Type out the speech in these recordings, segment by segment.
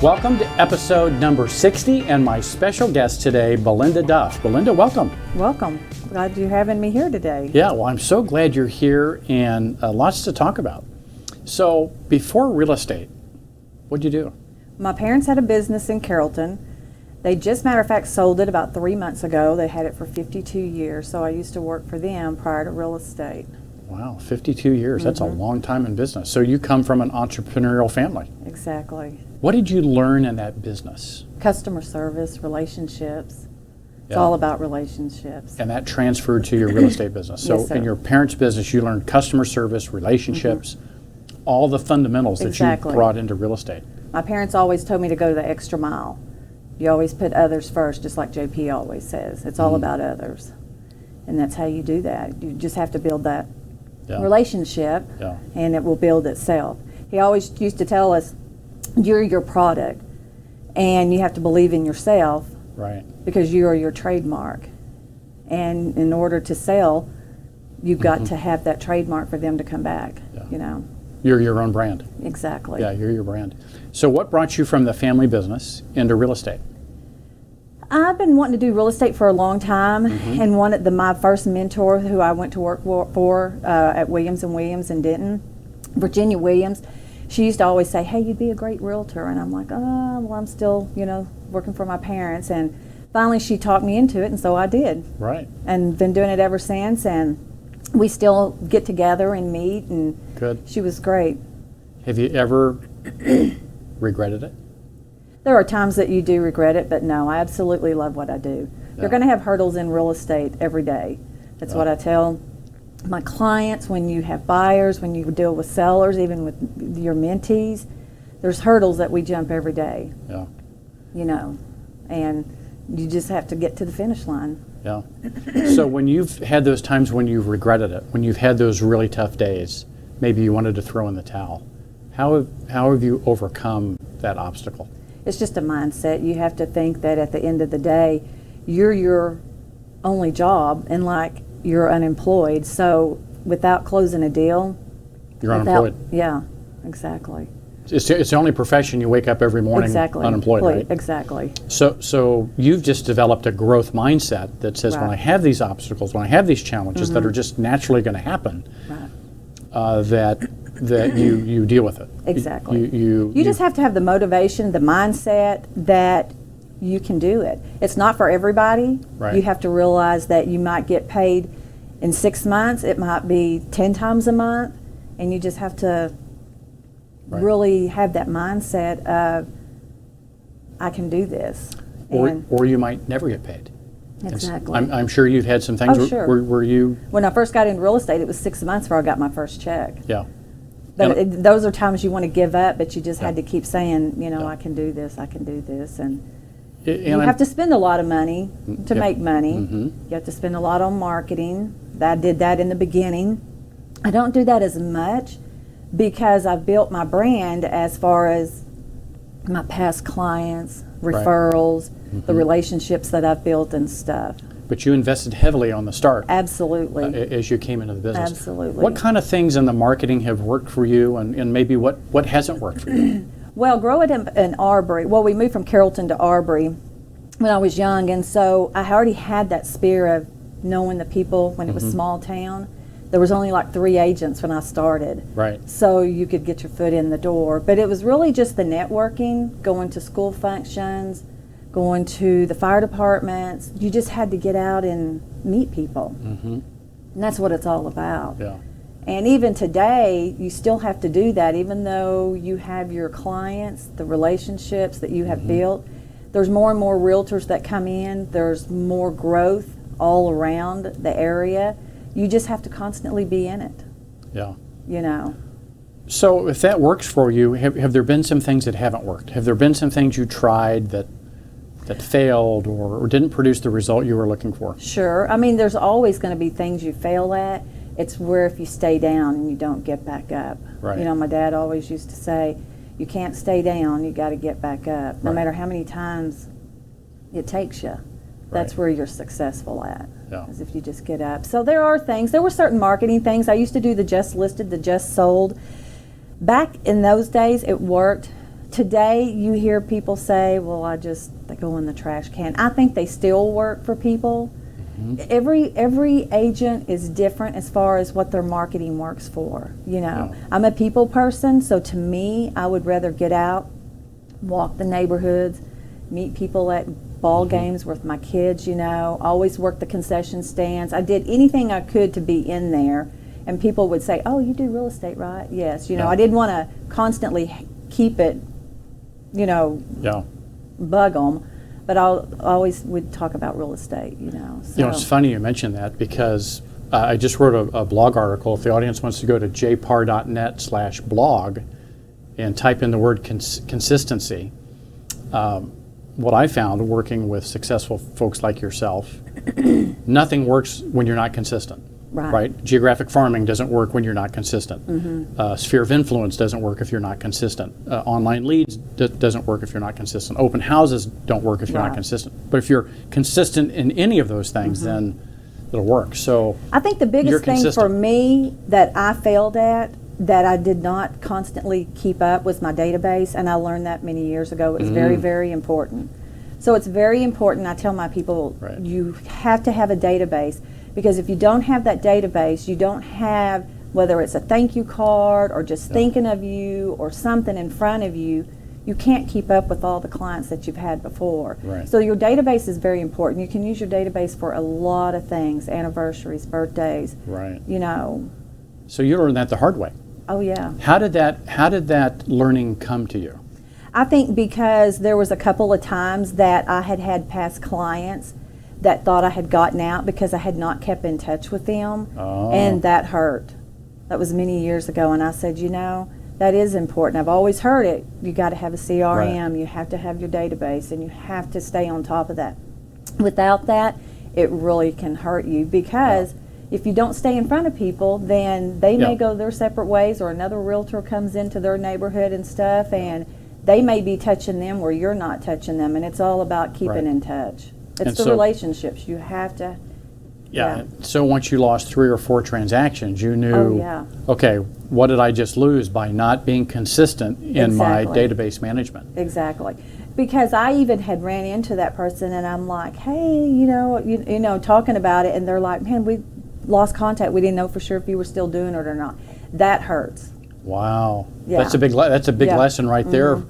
Welcome to episode number 60 and my special guest today, Belinda Duff. Belinda, welcome. Welcome. Glad you're having me here today. Yeah, well, I'm so glad you're here and lots to talk about. So, before real estate, what'd you do? My parents had a business in Carrollton. They just, matter of fact, sold it about 3 months ago. They had it for 52 years, so I used to work for them prior to real estate. Wow, 52 years. That's a long time in business. So you come from an entrepreneurial family. Exactly. What did you learn in that business? Customer service, relationships. It's Yeah. all about relationships. And that transferred to your real estate business. So Yes, sir. in your parents' business, you learned customer service, relationships, all the fundamentals that Exactly. you brought into real estate. My parents always told me to go the extra mile. You always put others first, just like JP always says. It's all about others. And that's how you do that. You just have to build that Yeah. relationship, Yeah. and it will build itself. He always used to tell us, you're your product, and you have to believe in yourself Right. because you are your trademark. And in order to sell, you've got to have that trademark for them to come back, Yeah. you know. You're your own brand. Exactly. Yeah, you're your brand. So what brought you from the family business into real estate? I've been wanting to do real estate for a long time, and my first mentor, who I went to work for at Williams & Williams in Denton, Virginia Williams, she used to always say, "Hey, you'd be a great realtor," and I'm like, "Oh, well, I'm still, working for my parents." And finally, she talked me into it, and so I did, Right. and been doing it ever since. And we still get together and meet, and Good. she was great. Have you ever regretted it? There are times that you do regret it, but no, I absolutely love what I do. Yeah. You're going to have hurdles in real estate every day. That's what I tell my clients. When you have buyers, when you deal with sellers, even with your mentees, there's hurdles that we jump every day, Yeah. and you just have to get to the finish line. Yeah. So when you've had those times when you've regretted it, when you've had those really tough days, maybe you wanted to throw in the towel, how have you overcome that obstacle? It's just a mindset. You have to think that at the end of the day, you're your only job, and you're unemployed. So without closing a deal, You're unemployed. Yeah, exactly. It's the only profession you wake up every morning Exactly. unemployed, right? Exactly. So you've just developed a growth mindset that says, when I Right. have these obstacles, when I have these challenges that are just naturally going to happen, Right. that you deal with it. Exactly. You just have to have the motivation, the mindset that you can do it. It's not for everybody. Right. You have to realize that you might get paid in 6 months. It might be 10 times a month, and you just have to Right. really have that mindset of, I can do this. And or you might never get paid. exactly. I'm sure you've had some things Oh, sure. where you, When I first got into real estate, it was 6 months before I got my first check. yeah. But And- those are times you want to give up, but you just had Yeah. to keep saying, Yeah. I can do this, I can do this. And And you have to spend a lot of money to Yeah. make money. Mhm. You have to spend a lot on marketing. I did that in the beginning. I don't do that as much because I've built my brand as far as my past clients, referrals, the relationships that I've built and stuff. But you invested heavily on the start Absolutely. as you came into the business. Absolutely. What kind of things in the marketing have worked for you, and maybe what hasn't worked for you? Well, growing in Arbery, we moved from Carrollton to Arbery when I was young, and so I already had that spirit of knowing the people when it was small town. There was only 3 agents when I started. Right. So you could get your foot in the door. But it was really just the networking, going to school functions, going to the fire departments. You just had to get out and meet people. Mm-hmm. And that's what it's all about. Yeah. And even today, you still have to do that, even though you have your clients, the relationships that you have built. There's more and more realtors that come in. There's more growth all around the area. You just have to constantly be in it, Yeah. So if that works for you, have there been some things that haven't worked? Have there been some things you tried that failed or didn't produce the result you were looking for? Sure. I mean, there's always going to be things you fail at. It's where if you stay down and you don't get back up. Right. My dad always used to say, you can't stay down, you got to get back up. No Right. matter how many times it takes you. That's Right. where you're successful at. Yeah. Is if you just get up. So there were certain marketing things. I used to do the just listed, the just sold. Back in those days, it worked Today, you hear people say, well, they go in the trash can. I think they still work for people. Every agent is different as far as what their marketing works for. I'm a people person, so to me, I would rather get out, walk the neighborhoods, meet people at ball games with my kids, always work the concession stands. I did anything I could to be in there, and people would say, oh, you do real estate, right? Yes. I didn't want to constantly keep it, bug them. But I always would talk about real estate, So. It's funny you mention that because I just wrote a blog article. If the audience wants to go to jpar.net/blog and type in the word consistency, what I found working with successful folks like yourself, nothing works when you're not consistent. Right? Geographic farming doesn't work when you're not consistent. Sphere of influence doesn't work if you're not consistent. Online leads doesn't work if you're not consistent. Open houses don't work if you're not consistent. But if you're consistent in any of those things, then it'll work. So I think the biggest thing for me that I failed at, that I did not constantly keep up, was my database, and I learned that many years ago. It's very, very important. So it's very important. I tell my people, you have to have a database. Because if you don't have that database, you don't have, whether it's a thank you card or just thinking of you or something in front of you, you can't keep up with all the clients that you've had before. So your database is very important. You can use your database for a lot of things, anniversaries, birthdays. So you learned that the hard way. Oh yeah. How did that learning come to you? I think because there was a couple of times that I had past clients that thought I had gotten out because I had not kept in touch with them, and that hurt. That was many years ago, and I said, that is important. I've always heard it. You got to have a CRM, you have to have your database, and you have to stay on top of that. Without that, it really can hurt you, because if you don't stay in front of people, then they may go their separate ways, or another realtor comes into their neighborhood and stuff, and they may be touching them where you're not touching them, and it's all about keeping in touch. It's the relationships. You have to. So once you lost 3 or 4 transactions, you knew, okay, what did I just lose by not being consistent in my database management? Exactly. Because I even had ran into that person, and I'm like, hey, talking about it, and they're like, man, we lost contact. We didn't know for sure if you were still doing it or not. That hurts. Wow. That's a big lesson right there.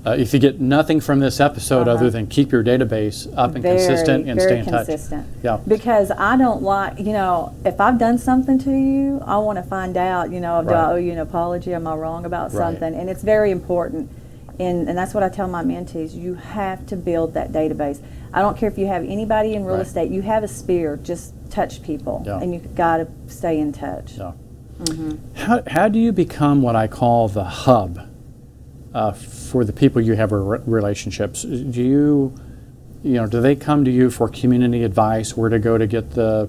If you get nothing from this episode other than keep your database up and consistent and stay in touch. Because I don't like, if I've done something to you, I want to find out, do I owe you an apology? Am I wrong about something? And it's very important. And that's what I tell my mentees. You have to build that database. I don't care if you have anybody in real estate. You have a spear. Just touch people. And you've got to stay in touch. How do you become what I call the hub for the people you have relationships? Do they come to you for community advice, where to go to get the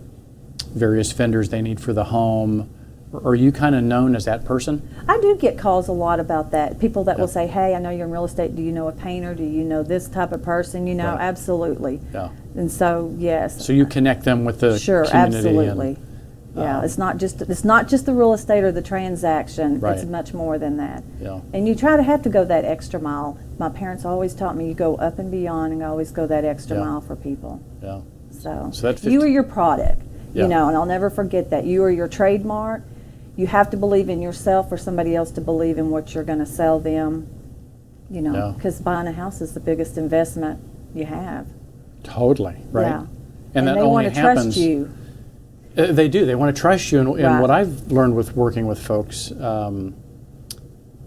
various vendors they need for the home? Or are you kind of known as that person? I do get calls a lot about that. People that will say, hey, I know you're in real estate. Do you know a painter? Do you know this type of person? Absolutely. And so, yes. So you connect them with the community. Absolutely. It's not just the real estate or the transaction. It's much more than that. And you have to go that extra mile. My parents always taught me, you go up and beyond, and always go that extra mile for people. So that's you are your product. And I'll never forget that. You are your trademark. You have to believe in yourself for somebody else to believe in what you're going to sell them. Because buying a house is the biggest investment you have. Totally. And that they only want to happens. Trust you. They do. They want to trust you. And what I've learned with working with folks,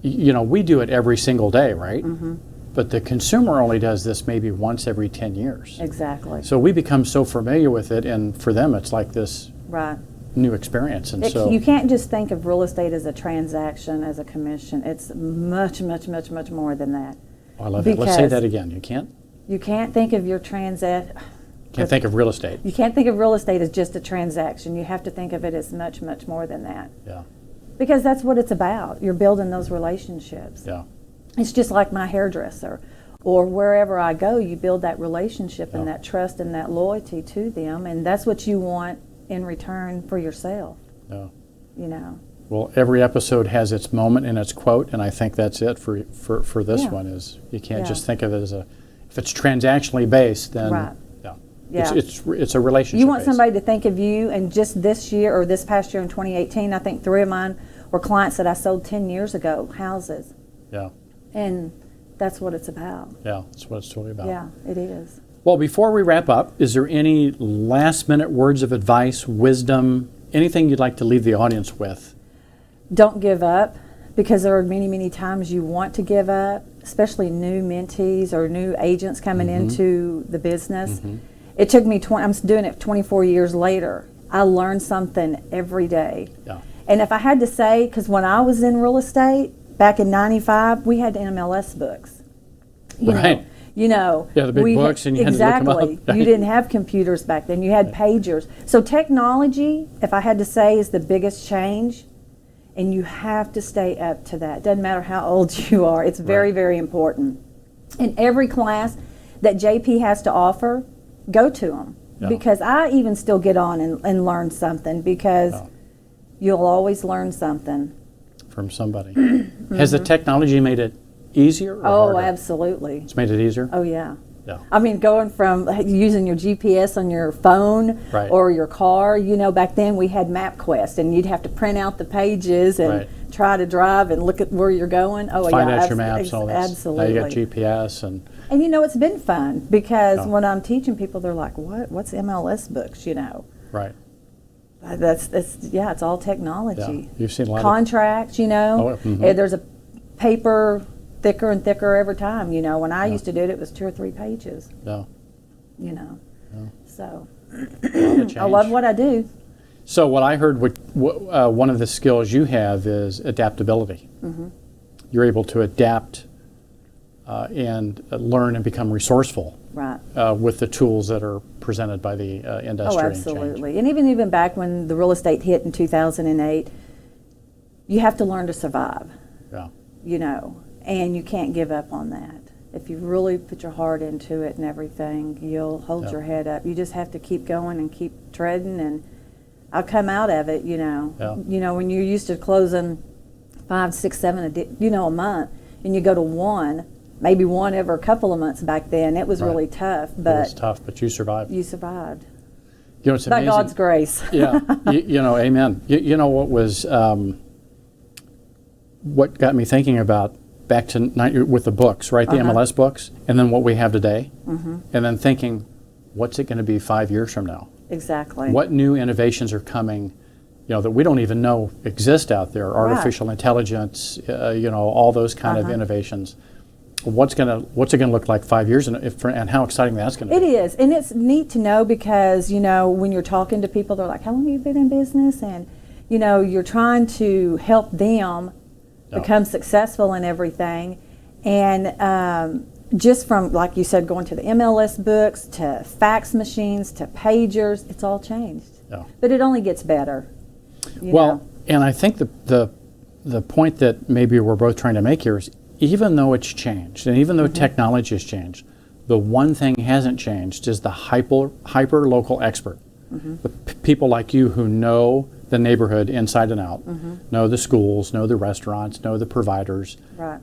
we do it every single day, right? But the consumer only does this maybe once every 10 years. Exactly. So we become so familiar with it, and for them it's like this new experience. And so you can't just think of real estate as a transaction, as a commission. It's much, much, much, much more than that. Oh, I love that. Let's say that again. You can't? You can't think of your transaction. Can't think of real estate. You can't think of real estate as just a transaction. You have to think of it as much, much more than that. Because that's what it's about. You're building those relationships. It's just like my hairdresser, or wherever I go, you build that relationship and that trust and that loyalty to them, and that's what you want in return for yourself. Well, every episode has its moment and its quote, and I think that's it for this one. Is you can't just think of it as if it's transactionally based, then it's a relationship. You want somebody to think of you, and just this year or this past year in 2018, I think 3 of mine were clients that I sold 10 years ago, houses. Yeah. And that's what it's about. Yeah, that's what it's totally about. Yeah, it is. Well, before we wrap up, is there any last-minute words of advice, wisdom, anything you'd like to leave the audience with? Don't give up, because there are many, many times you want to give up, especially new mentees or new agents coming into the business. It took me I'm doing it 24 years later. I learned something every day. Yeah. And if I had to say, because when I was in real estate back in '95, we had MLS books. You know, yeah, the big books, and you had to look them up. You didn't have computers back then. You had pagers. So technology, if I had to say, is the biggest change, and you have to stay up to that. Doesn't matter how old you are. It's very, very important. In every class that JP has to offer, go to them. Yeah. Because I even still get on and learn something, because you'll always learn something. From somebody. Has the technology made it easier or harder? Absolutely. It's made it easier? Oh, yeah. Yeah. I mean, going from using your GPS on your phone or your car, back then we had MapQuest, and you'd have to print out the pages and try to drive and look at where you're going. Oh, Find out your maps and all that. Absolutely. Now you got GPS. And it's been fun, because when I'm teaching people, they're like, what's MLS books, Right. It's all technology. Yeah. You've seen a lot contracts, there's a paper thicker and thicker every time, When I used to do it, it was 2 or 3 pages. Yeah. So I love what I do. So what I heard, one of the skills you have is adaptability. You're able to adapt and learn and become resourceful with the tools that are presented by the industry. Oh, absolutely. And even back when the real estate hit in 2008, you have to learn to survive. Yeah. And you can't give up on that. If you really put your heart into it and everything, you'll hold your head up. You just have to keep going and keep treading, and I'll come out of it, when you're used to closing 5, 6, 7 a month, and you go to 1, maybe 1 every a couple of months back then. It was really tough. But it was tough, but you survived. You survived. It's amazing. By God's grace. Yeah. Amen. What was, what got me thinking about back to with the books, right? The MLS books, and then what we have today, and then thinking, what's it going to be 5 years from now? Exactly. What new innovations are coming, that we don't even know exist out there? Artificial intelligence, all those kind of innovations. What's it going to look like 5 years, and how exciting that's going to be? It is, and it's neat to know, because when you're talking to people, they're like, "How long have you been in business?" And you're trying to help them become successful in everything, and just from, like you said, going to the MLS books to fax machines to pagers, it's all changed. Yeah. But it only gets better. And I think the point that maybe we're both trying to make here is, even though it's changed, and even though technology has changed, the one thing hasn't changed is the hyper local expert. The people like you who know the neighborhood inside and out, know the schools, know the restaurants, know the providers. Right.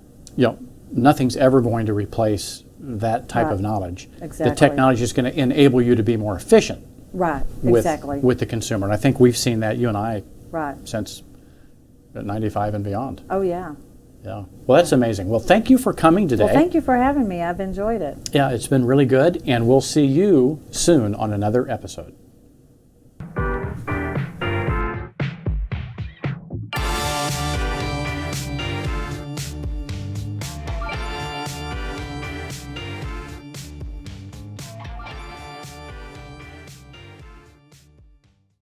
Nothing's ever going to replace that type of knowledge. Exactly. The technology is going to enable you to be more efficient. Right. With the consumer, and I think we've seen that, you and I, right, since '95 and beyond. Oh yeah. Yeah. Well, that's amazing. Well, thank you for coming today. Well, thank you for having me. I've enjoyed it. Yeah, it's been really good, and we'll see you soon on another episode.